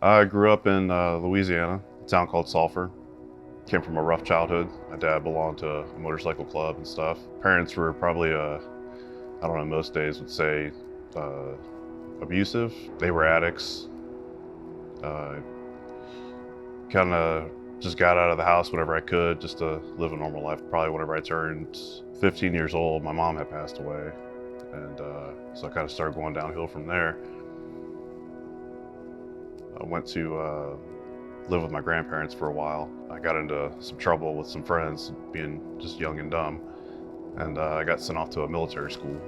I grew up in Louisiana, a town called Sulphur. Came from a rough childhood. My dad belonged to a motorcycle club and stuff. Parents were probably, I don't know, most days would say uh, abusive. They were addicts. Uh, kind of just got out of the house whenever I could just to live a normal life. Probably whenever I turned 15 years old, my mom had passed away. And so I kind of started going downhill from there. I went to live with my grandparents for a while. I got into some trouble with some friends, being just young and dumb, and I got sent off to a military school.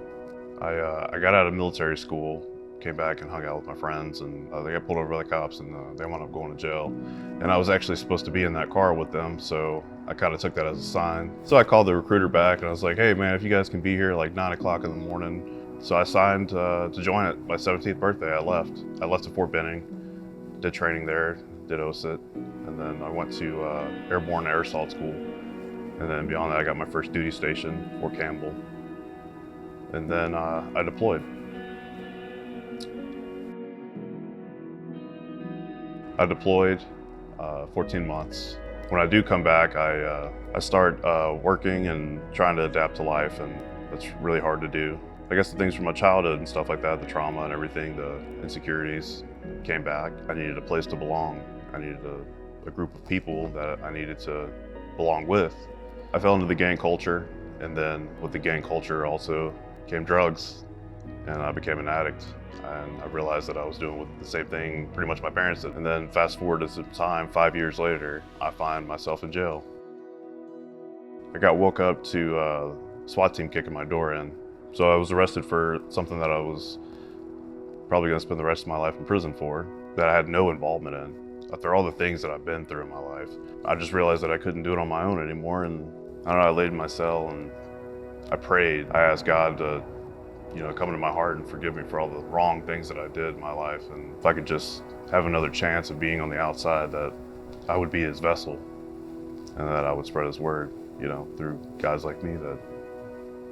I got out of military school, came back and hung out with my friends, and they got pulled over by the cops, and they wound up going to jail. And I was actually supposed to be in that car with them, so I kind of took that as a sign. So I called the recruiter back, and I was like, hey man, if you guys can be here like 9 o'clock in the morning. So I signed to join it. My 17th birthday, I left. I left to Fort Benning, did training there, did OSIT, and then I went to Airborne Air Assault School. And then beyond that, I got my first duty station, Fort Campbell. And then I deployed. I deployed 14 months. When I do come back, I start working and trying to adapt to life, and that's really hard to do. I guess the things from my childhood and stuff like that, the trauma and everything, the insecurities, came back. I needed a place to belong. I needed a group of people that I needed to belong with. I fell into the gang culture, and then with the gang culture also came drugs, and I became an addict. And I realized that I was doing the same thing pretty much my parents did. And then fast forward to some time, 5 years later, I find myself in jail. I got woke up to a SWAT team kicking my door in. So I was arrested for something that I was probably gonna spend the rest of my life in prison for, that I had no involvement in. After all the things that I've been through in my life, I just realized that I couldn't do it on my own anymore. And I don't know, I laid in my cell and I prayed. I asked God to, come into my heart and forgive me for all the wrong things that I did in my life. And if I could just have another chance of being on the outside, that I would be his vessel and that I would spread his word, through guys like me that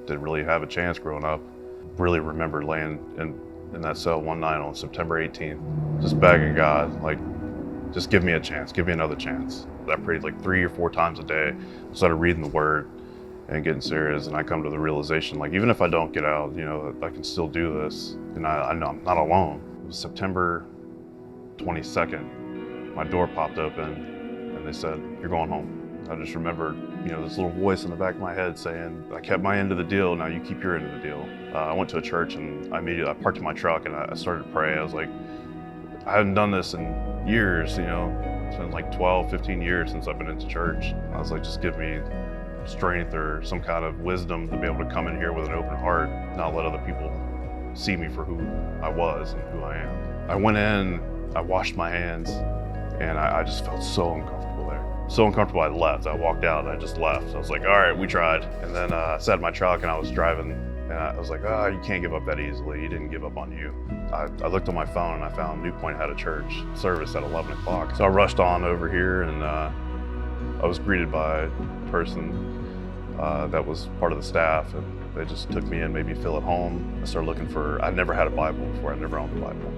didn't really have a chance growing up. Really remember laying in that cell one night on September 18th, just begging God, like, just give me a chance, give me another chance. I prayed like 3 or 4 times a day. I started reading the word and getting serious, and I come to the realization, like, even if I don't get out, I can still do this, and I know I'm not alone. It was September 22nd, my door popped open, and they said, you're going home. I just remembered, this little voice in the back of my head saying, I kept my end of the deal, now you keep your end of the deal. I went to a church, and I parked in my truck, and I started to pray. I was like, I hadn't done this in years, it's been like 12, 15 years since I've been into church. I was like, just give me strength or some kind of wisdom to be able to come in here with an open heart, not let other people see me for who I was and who I am. I went in, I washed my hands, and I just felt so uncomfortable there. So uncomfortable I left. I walked out and I just left. I was like, all right, we tried. And then I sat in my truck and I was driving, and I was like, you can't give up that easily. He didn't give up on you. I looked on my phone and I found NewPointe had a church service at 11 o'clock. So I rushed on over here, and I was greeted by a person that was part of the staff, and they just took me in, made me feel at home. I started looking I'd never had a Bible before, I'd never owned a Bible.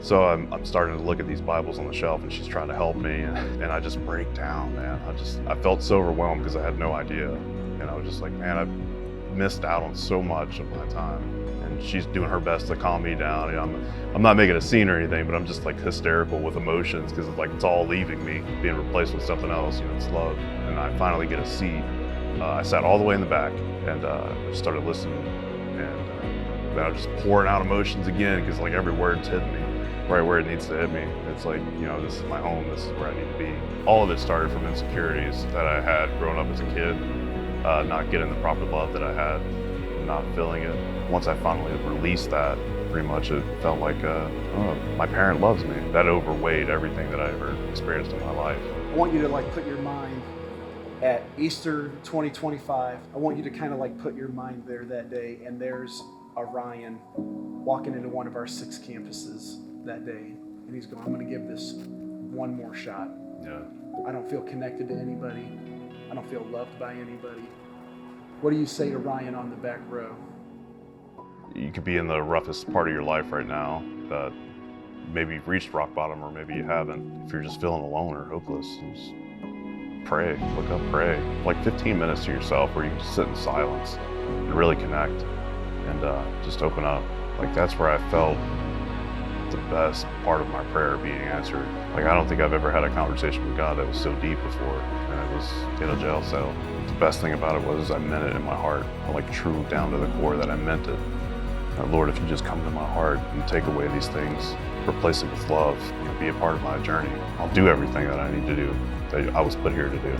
So I'm starting to look at these Bibles on the shelf, and she's trying to help me, and I just break down, man. I felt so overwhelmed because I had no idea. And I was just like, man, I've missed out on so much of my time. And she's doing her best to calm me down. I'm not making a scene or anything, but I'm just like hysterical with emotions because it's all leaving me, being replaced with something else. It's love. And I finally get a seat. I sat all the way in the back, and I started listening, and I was just pouring out emotions again because like every word's hitting me right where it needs to hit me. It's like, this is my home, this is where I need to be. All of it started from insecurities that I had growing up as a kid, not getting the proper love that I had, not feeling it. Once I finally released that, pretty much it felt like, my parent loves me. That overweighed everything that I ever experienced in my life. I want you to put your mind at Easter 2025. I want you to kind of put your mind there that day, and there's Orion walking into one of our 6 campuses that day, and he's going, I'm going to give this one more shot. Yeah. I don't feel connected to anybody. I don't feel loved by anybody. What do you say to Ryan on the back row? You could be in the roughest part of your life right now that maybe you've reached rock bottom or maybe you haven't. If you're just feeling alone or hopeless, just pray, look up, pray. Like 15 minutes to yourself where you can just sit in silence and really connect and just open up. Like that's where I felt the best part of my prayer being answered. Like I don't think I've ever had a conversation with God that was so deep before, and it was in a jail cell. The best thing about it was I meant it in my heart, like true down to the core that I meant it. Lord, if you just come to my heart and take away these things, replace it with love, be a part of my journey, I'll do everything that I need to do, that I was put here to do.